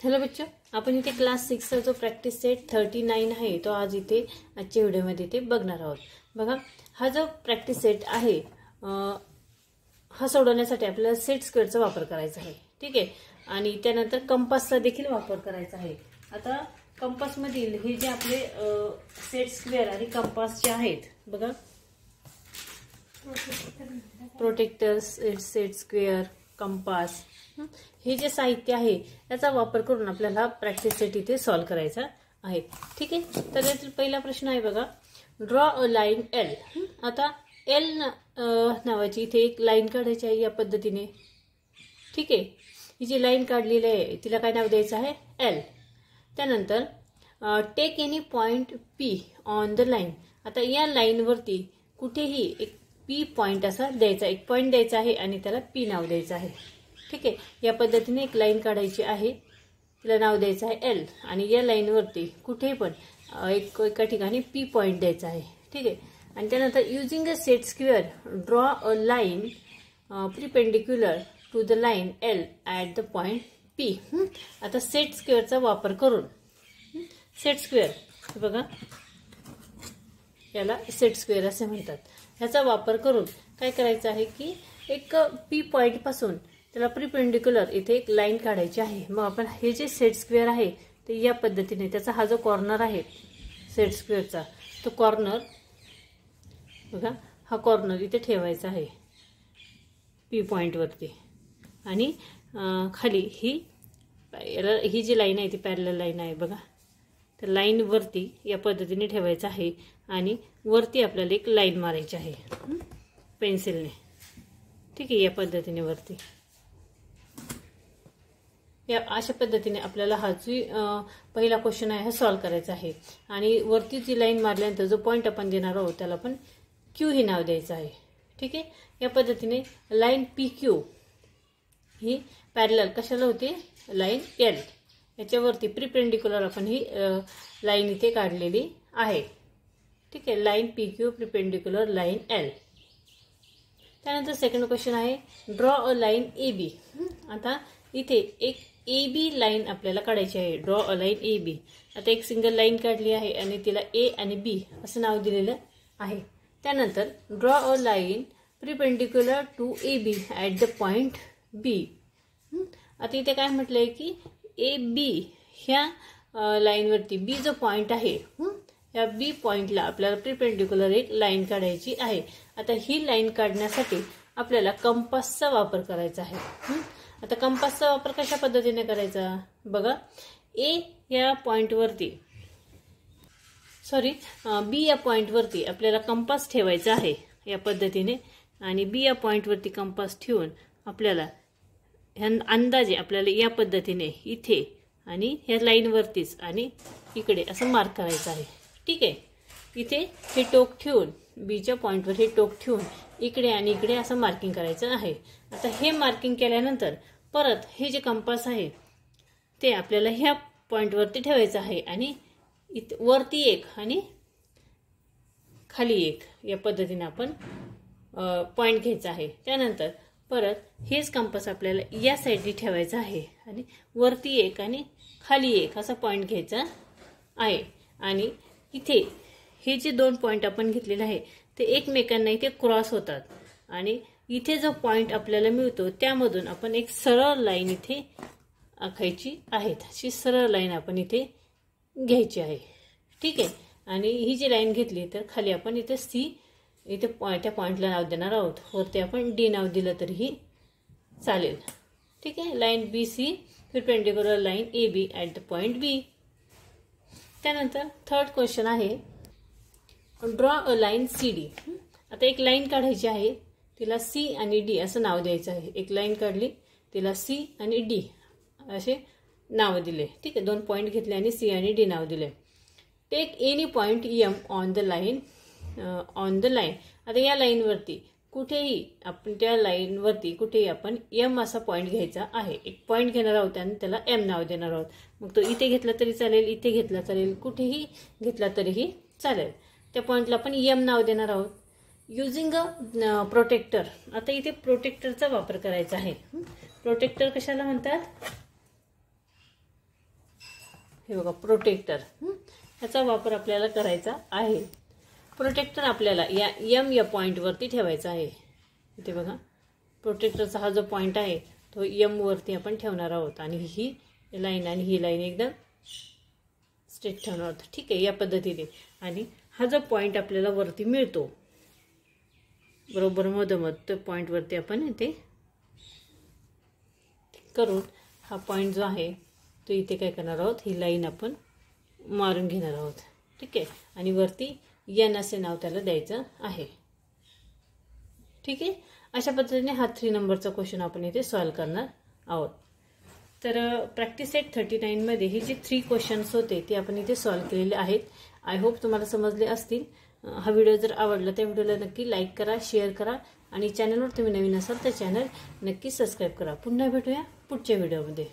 Hello बच्चों, आपण इथे क्लास 6चा जो प्रॅक्टिस सेट 39 आहे तो आज इथे आजच्या व्हिडिओमध्ये इथे बघणार आहोत। बघा, हा जो प्रॅक्टिस सेट आहे हा सोडवण्यासाठी आपल्याला सेट स्क्वेअरचा वापर करायचा आहे। ठीक आहे, आणि त्यानंतर कंपासचा देखील वापर करायचा आहे। आता कंपास मधील हे जे आपले सेट स्क्वेअर आणि कंपास जे आहेत, बघा, प्रोटेक्टर, सेट स्क्वेअर, कंपास, हे जे साहित्य आहे याचा वापर करून आपल्याला प्रॅक्टिस सेट इथे सॉल्व करायचा आहे। ठीक आहे, तर यातील पहिला प्रश्न आहे, बघा, ड्रॉ अ लाईन एल। आता एल नावाची इथे एक लाईन काढायची आहे या पद्धतीने। ठीक आहे, ही जी लाईन काढलेली आहे तिला काय नाव द्यायचं आहे? एल। त्यानंतर take any point P on the line. आता या लाईन वरती कुठेही एक पी पॉइंट असा द्यायचा, एक पॉइंट द्यायचा आहे आणि त्याला पी नाव द्यायचं आहे। ठीक आहे, या पद्धतीने एक लाईन काढायची आहे, तिला नाव द्यायचं आहे एल, आणि या लाईन वरती कुठेही पण एका ठिकाणी पी पॉइंट द्यायचा आहे। ठीक आहे, आणि त्यानंतर using a set square draw a line perpendicular to the line L at the point P. आता सेट स्क्वेअरचा वापर करून, सेट स्क्वेअर बघा, याला सेट स्क्वेअर असे म्हणतात। ह्याचा वापर करून काय करायचं आहे की एक पी पॉइंट पासून त्याला प्रिपेंडिक्युलर इथे एक लाईन काढायची आहे। मग आपण हे जे सेट स्क्वेअर आहे ते या पद्धतीने, त्याचा हा जो कॉर्नर आहे सेट स्क्वेअरचा, तो कॉर्नर बघा, हा कॉर्नर इथे ठेवायचा आहे पी पॉइंट वरती, आणि खाली ही जी लाईन आहे ती पॅरलल लाईन आहे बघा, तर लाईन वरती या पद्धतीने ठेवायचं आहे, आणि वरती आपल्याला एक लाईन मारायची आहे पेन्सिलने। ठीक आहे, या पद्धतीने वरती, या अशा पद्धतीने आपल्याला हा जो पहिला क्वेश्चन आहे हा सॉल्व करायचा आहे। आणि वरती जी लाईन मारल्यानंतर जो पॉइंट आपण देणार आहोत त्याला पण क्यू हे नाव द्यायचं आहे। ठीक आहे, या पद्धतीने लाईन पी क्यू ही पॅरलल कशाला होते? लाईन एल, याच्यावरती प्रिपेंडिक्युलर आपण ही लाईन इथे काढलेली आहे। ठीक आहे, line P Q perpendicular line L. त्यानंतर सेकंड क्वेश्चन आहे, draw a line A B. आता इथे एक ए बी लाईन आपल्याला काढायची आहे, draw a line A B. आता एक सिंगल लाईन काढली आहे आणि तिला ए आणि बी असं नाव दिलेलं आहे। त्यानंतर draw a line perpendicular to A B at the point B. आता इथे काय म्हटलंय की ए बी ह्या लाईनवरती बी जो पॉइंट आहे, या बी पॉइंटला आपल्याला प्रिपेंडिक्युलर एक लाईन काढायची आहे। आता ही लाईन काढण्यासाठी आपल्याला कंपासचा वापर करायचा आहे। आता कंपासचा वापर कशा पद्धतीने करायचा? बघा, ए या पॉइंटवरती, बी या पॉइंटवरती आपल्याला कंपास ठेवायचा आहे या पद्धतीने, आणि बी या पॉइंटवरती कंपास ठेवून आपल्याला अंदाजे आपल्याला या पद्धतीने इथे आणि ह्या लाईनवरतीच आणि इकडे असं मार्क करायचं आहे। ठीक आहे, इथे हे टोक ठेवून, बीच्या पॉइंटवर हे टोक ठेवून इकडे आणि इकडे असं मार्किंग करायचं आहे। आता हे मार्किंग केल्यानंतर परत हे जे कंपास आहे ते आपल्याला ह्या पॉइंटवरती ठेवायचं आहे, आणि वरती एक आणि खाली एक या पद्धतीने आपण पॉइंट घ्यायचा आहे। त्यानंतर परत हेच कंपास आपल्याला या साईडने ठेवायचं आहे, आणि वरती एक आणि खाली एक असा पॉइंट घ्यायचा आहे। आणि इथे हे जे दोन पॉइंट आपण घेतलेले आहे ते एकमेकांना इथे क्रॉस होतात, आणि इथे जो पॉइंट आपल्याला मिळतो त्यामधून आपण एक सरळ लाईन इथे आखायची आहे। अशी सरळ लाईन आपण इथे घ्यायची आहे। ठीक आहे, आणि ही जी लाईन घेतली तर खाली आपण इथे सी, इथे त्या पॉइंटला नाव देणार आहोत, वरती आपण डी नाव दिलं तरीही चालेल। ठीक आहे, line B C perpendicular line A B at the point B. त्यानंतर थर्ड क्वेश्चन आहे, draw a line C D. आता एक लाईन काढायची आहे, तिला सी आणि डी असं नाव द्यायचं आहे। एक लाईन काढली, तिला सी आणि डी असे नाव दिले। ठीक आहे, दोन पॉइंट घेतले आणि सी आणि डी नाव दिले। Take any point M on the line, आता या लाईनवरती कुठेही आपण, त्या लाईनवरती कुठेही आपण एम असा पॉइंट घ्यायचा आहे। एक पॉइंट घेणार आहोत आणि त्याला एम नाव देणार आहोत। मग तो इथे घेतला तरी चालेल, इथे घेतला चालेल, कुठेही घेतला तरीही चालेल। त्या पॉइंटला आपण एम नाव देणार आहोत। युजिंग अ प्रोटेक्टर। आता इथे प्रोटेक्टरचा वापर करायचा आहे। प्रोटेक्टर कशाला म्हणतात? हे बघा प्रोटेक्टर, ह्याचा वापर आपल्याला करायचा आहे. प्रोटेक्टर आपल्याला या एम या पॉईंटवरती ठेवायचा आहे. इथे बघा प्रोटेक्टरचा हा जो पॉईंट आहे तो एम वरती आपण ठेवणार आहोत आणि ही लाईन आणि ही लाईन एकदम स्ट्रेट ठेवणार आहोत. ठीक आहे, या पद्धतीने. आणि हा जो पॉईंट आपल्याला वरती मिळतो बरोबर मधोमध, तो पॉईंटवरती आपण इथे करून हा पॉईंट जो आहे तो इथे काय करणार आहोत, ही लाईन आपण मारून घेणार आहोत. ठीक आहे, आणि वरती एन असे नाव त्याला द्यायचं आहे. ठीक आहे, अशा पद्धतीने हा 3 नंबरचा क्वेश्चन आपण इथे सॉल्व करणार आहोत. तर प्रॅक्टिस सेट 39 मध्ये हे जे 3 क्वेश्चन्स होते ते आपण इथे सॉल्व केलेले आहेत. आय होप तुम्हाला समजले असतील. हा व्हिडिओ जर आवडला त्या व्हिडिओला नक्की लाईक करा, शेअर करा आणि चॅनलवर तुम्ही नवीन असाल तर चॅनल नक्की सबस्क्राईब करा. पुन्हा भेटूया पुढच्या व्हिडिओमध्ये.